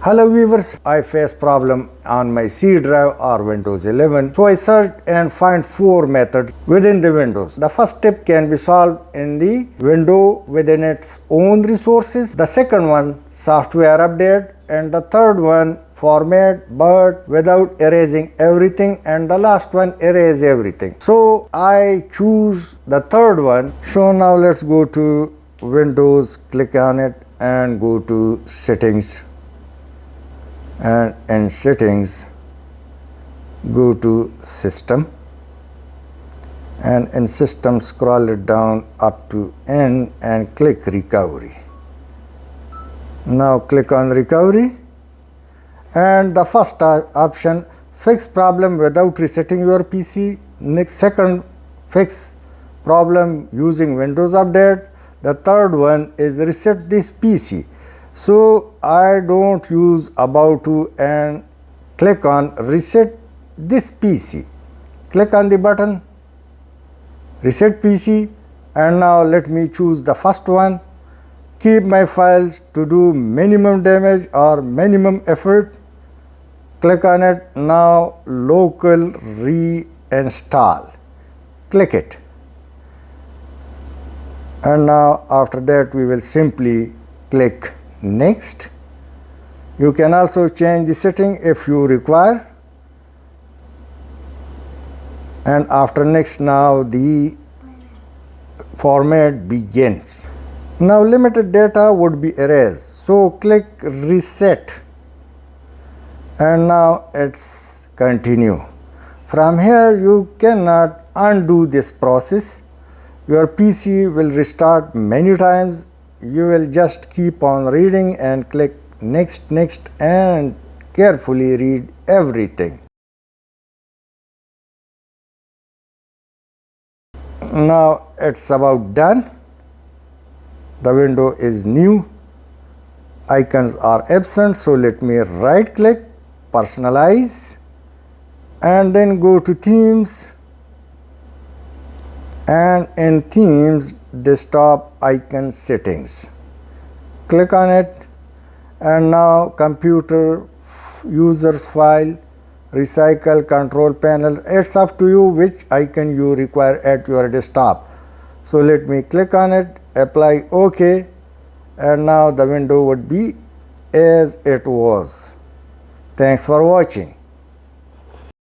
Hello viewers, I face problem on my C drive or Windows 11. So I search and find 4 methods within the Windows. The first step can be solved in the window within its own resources. The second one, software update. And the third one, format but without erasing everything. And the last one, erase everything. So I choose the third one. So now let's go to Windows, click on it and go to settings. And in settings go to system, and in system scroll it down up to end and click recovery. Now click on recovery, and the first option, fix problem without resetting your PC. Next, second, fix problem using Windows Update. The third one is reset this PC. So I don't use about to and click on reset this PC. Click on the button reset PC, and now let me choose the first one. Keep my files to do minimum damage or minimum effort. Click on it. Now local reinstall. Click it. And now after that we will simply click next. You can also change the setting if you require. And after next, now the format begins. Now limited data would be erased. So click reset. And now it's continue. From here you cannot undo this process. Your PC will restart many times. You will just keep on reading and click next, next, and carefully read everything. Now it's about done. The window is new. Icons are absent, so let me right click, personalize, and then go to themes, and in themes, desktop icon settings. Click on it, and now computer users file, recycle, control panel. It's up to you which icon you require at your desktop. So let me click on it, apply OK, and now the window would be as it was. Thanks for watching.